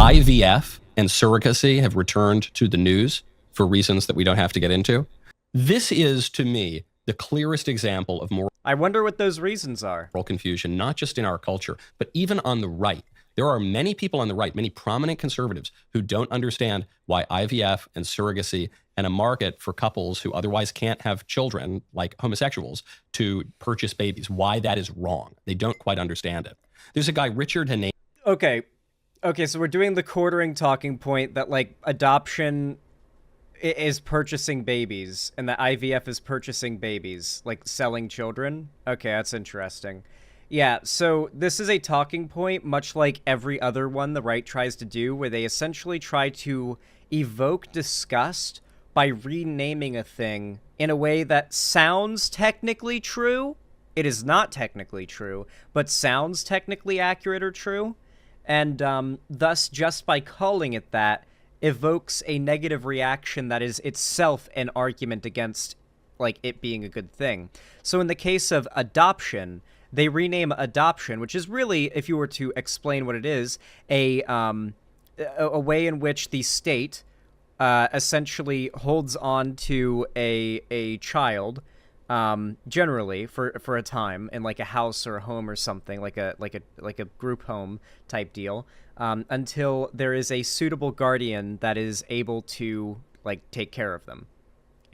IVF and surrogacy have returned to the news for reasons that we don't have to get into. This is, to me, the clearest example of moral I wonder what those reasons are. confusion, not just in our culture, but even on the right. There are many people on the right, many prominent conservatives, who don't understand why IVF and surrogacy and a market for couples who otherwise can't have children, like homosexuals, to purchase babies, why that is wrong. They don't quite understand it. There's a guy, Richard Haney. Okay, so we're doing the quartering talking point that, like, adoption is purchasing babies, and that IVF is purchasing babies, like selling children. Okay, that's interesting. Yeah, so this is a talking point, much like every other one the right tries to do, where they essentially try to evoke disgust by renaming a thing in a way that sounds technically true. It is not technically true, but sounds technically accurate or true. And thus, just by calling it that, evokes a negative reaction that is itself an argument against, like, it being a good thing. So in the case of adoption, they rename adoption, which is really, if you were to explain what it is, a way in which the state essentially holds on to a child, generally for a time, in like a house or a home or something, like a group home type deal, until there is a suitable guardian that is able to, like, take care of them,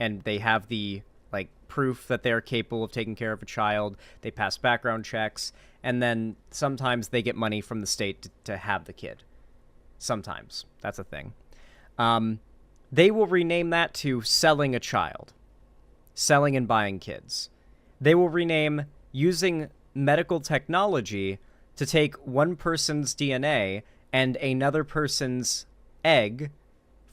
and they have the, like, proof that they're capable of taking care of a child. They pass background checks, and then sometimes they get money from the state to have the kid. Sometimes that's a thing. They will rename that to selling a child, selling and buying kids. They will rename using medical technology to take one person's DNA and another person's egg,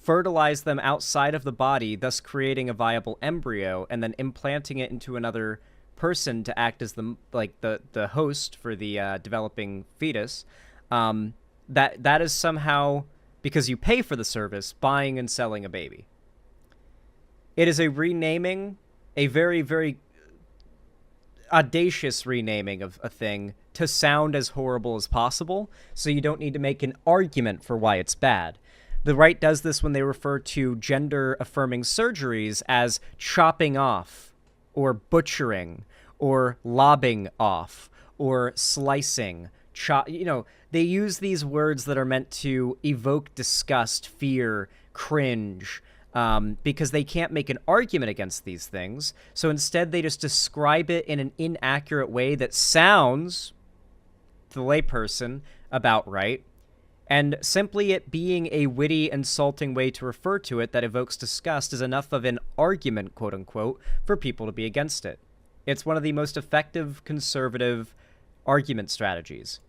fertilize them outside of the body, thus creating a viable embryo, and then implanting it into another person to act as the host for the developing fetus. That is somehow, because you pay for the service, buying and selling a baby. It is a renaming, a very, very audacious renaming of a thing to sound as horrible as possible, so you don't need to make an argument for why it's bad. The right does this when they refer to gender-affirming surgeries as chopping off, or butchering, or lobbing off, or slicing. They use these words that are meant to evoke disgust, fear, cringe, because they can't make an argument against these things. So instead, they just describe it in an inaccurate way that sounds, to the layperson, about right. And simply it being a witty, insulting way to refer to it that evokes disgust is enough of an argument, quote-unquote, for people to be against it. It's one of the most effective conservative argument strategies.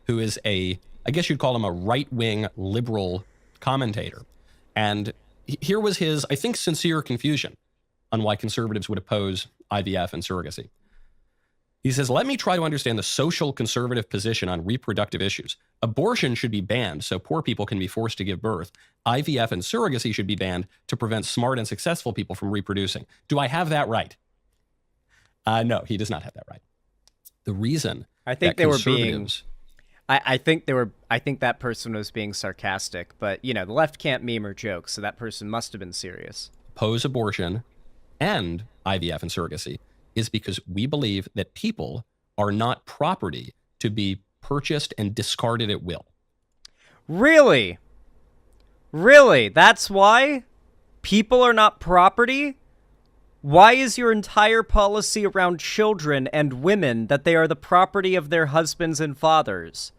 Who is I guess you'd call him a right-wing liberal commentator. And here was his, I think, sincere confusion on why conservatives would oppose IVF and surrogacy. He says, let me try to understand the social conservative position on reproductive issues. Abortion should be banned so poor people can be forced to give birth. IVF and surrogacy should be banned to prevent smart and successful people from reproducing. Do I have that right? No, he does not have that right. The reason I think they were being... I think that person was being sarcastic, but, the left can't meme or joke, so that person must have been serious. Oppose abortion and IVF and surrogacy is because we believe that people are not property to be purchased and discarded at will. Really? Really? That's why? People are not property? Why is your entire policy around children and women that they are the property of their husbands and fathers?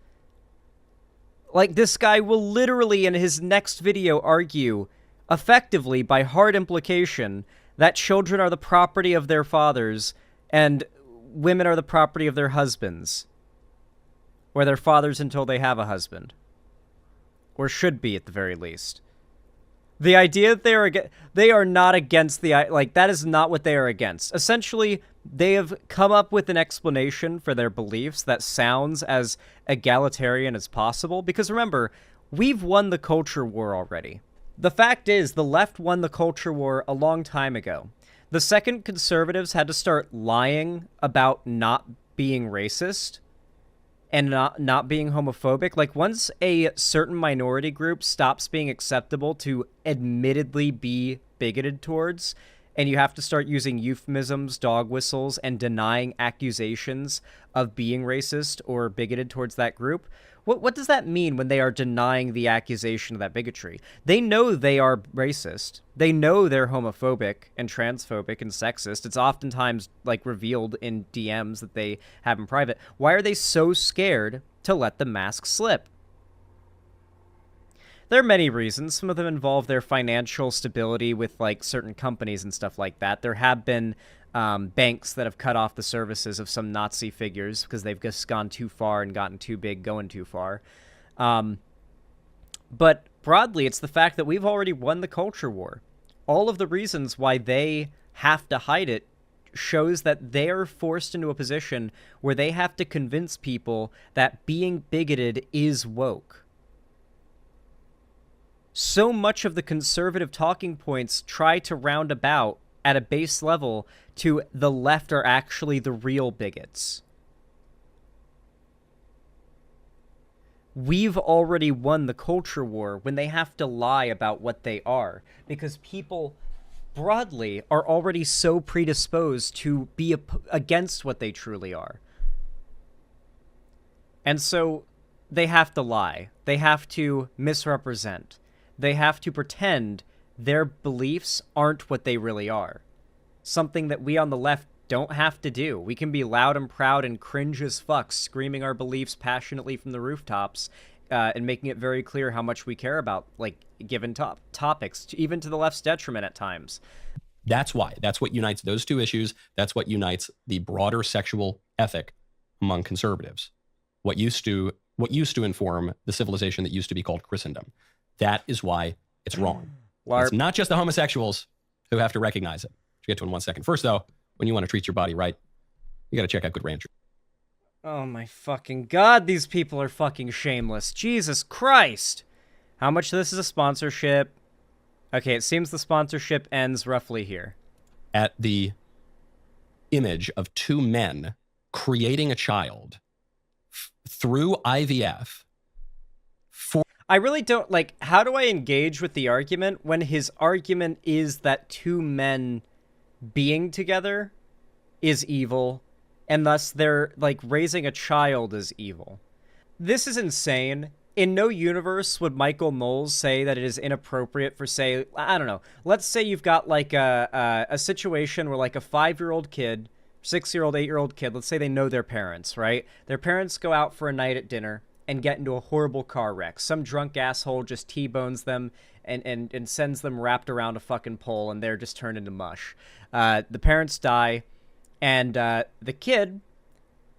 Like, this guy will literally in his next video argue, effectively by hard implication, that children are the property of their fathers and women are the property of their husbands. Or their fathers until they have a husband. Or should be, at the very least. The idea that they are not against that is not what they are against. Essentially, they have come up with an explanation for their beliefs that sounds as egalitarian as possible. Because remember, we've won the culture war already. The fact is, the left won the culture war a long time ago. The second conservatives had to start lying about not being racist and not being homophobic. Like, once a certain minority group stops being acceptable to admittedly be bigoted towards, and you have to start using euphemisms, dog whistles, and denying accusations of being racist or bigoted towards that group, what does that mean when they are denying the accusation of that bigotry? They know they are racist. They know they're homophobic and transphobic and sexist. It's oftentimes, like, revealed in DMs that they have in private. Why are they so scared to let the mask slip? There are many reasons. Some of them involve their financial stability with, like, certain companies and stuff like that. There have been banks that have cut off the services of some Nazi figures because they've just gone too far and gotten too big going too far. But broadly, it's the fact that we've already won the culture war. All of the reasons why they have to hide it shows that they're forced into a position where they have to convince people that being bigoted is woke. So much of the conservative talking points try to round about at a base level to the left are actually the real bigots. We've already won the culture war when they have to lie about what they are, because people broadly are already so predisposed to be against what they truly are. And so they have to lie. They have to misrepresent. They have to pretend their beliefs aren't what they really are. Something that we on the left don't have to do. We can be loud and proud and cringe as fuck, screaming our beliefs passionately from the rooftops, and making it very clear how much we care about, like, given topics, even to the left's detriment at times. That's why. That's what unites those two issues. That's what unites the broader sexual ethic among conservatives. What used to inform the civilization that used to be called Christendom. That is why it's wrong. It's not just the homosexuals who have to recognize it. We'll get to it in 1 second. First, though, when you want to treat your body right, you got to check out Good Rancher. Oh my fucking god, these people are fucking shameless. Jesus Christ. How much of this is a sponsorship? Okay, it seems the sponsorship ends roughly here. At the image of two men creating a child through IVF. I really don't, like, how do I engage with the argument when his argument is that two men being together is evil, and thus they're, like, raising a child is evil? This is insane. In no universe would Michael Knowles say that it is inappropriate for, say, I don't know, let's say you've got, like, a situation where, like, a 5-year-old kid, 6-year-old, 8-year-old kid, let's say they know their parents, right? Their parents go out for a night at dinner and get into a horrible car wreck. Some drunk asshole just T-bones them and sends them wrapped around a fucking pole, and they're just turned into mush. The parents die, and the kid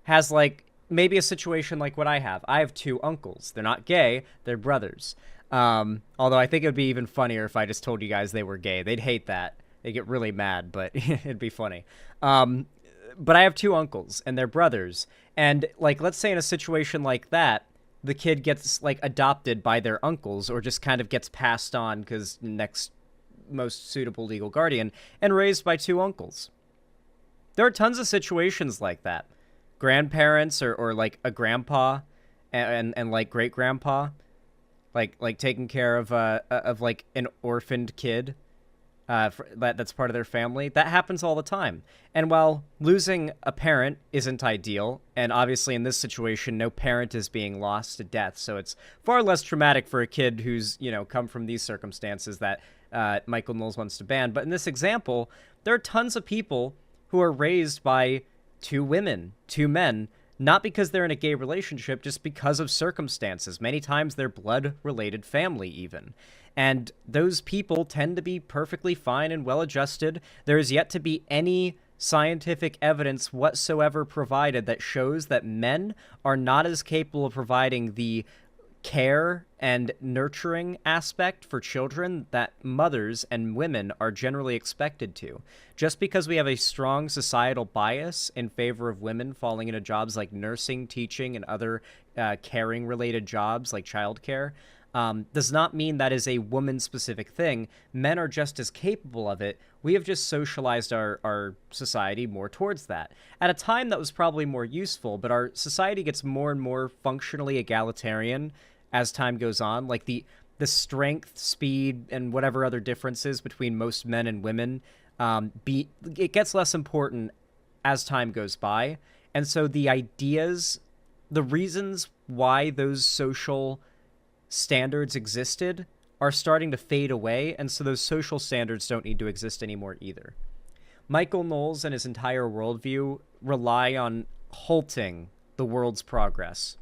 has, like, maybe a situation like what I have. I have 2 uncles. They're not gay. They're brothers. Although I think it would be even funnier if I just told you guys they were gay. They'd hate that. They'd get really mad, but it'd be funny. But I have 2 uncles, and they're brothers. And, like, let's say in a situation like that, the kid gets, like, adopted by their uncles, or just kind of gets passed on because next most suitable legal guardian, and raised by 2 uncles. There are tons of situations like that. Grandparents or like a grandpa and like great grandpa, like taking care of like an orphaned kid, that's part of their family. That happens all the time. And while losing a parent isn't ideal, and obviously in this situation no parent is being lost to death, so it's far less traumatic for a kid who's, you know, come from these circumstances that Michael Knowles wants to ban. But in this example, there are tons of people who are raised by 2 women, 2 men, not because they're in a gay relationship, just because of circumstances. Many times they're blood-related family, even. And those people tend to be perfectly fine and well-adjusted. There is yet to be any scientific evidence whatsoever provided that shows that men are not as capable of providing the care and nurturing aspect for children that mothers and women are generally expected to. Just because we have a strong societal bias in favor of women falling into jobs like nursing, teaching, and other caring-related jobs like childcare, does not mean that is a woman-specific thing. Men are just as capable of it. We have just socialized our society more towards that. At a time that was probably more useful, but our society gets more and more functionally egalitarian as time goes on. Like the strength, speed, and whatever other differences between most men and women, it gets less important as time goes by. And so the ideas, the reasons why those social standards existed are starting to fade away, and so those social standards don't need to exist anymore either. Michael Knowles and his entire worldview rely on halting the world's progress.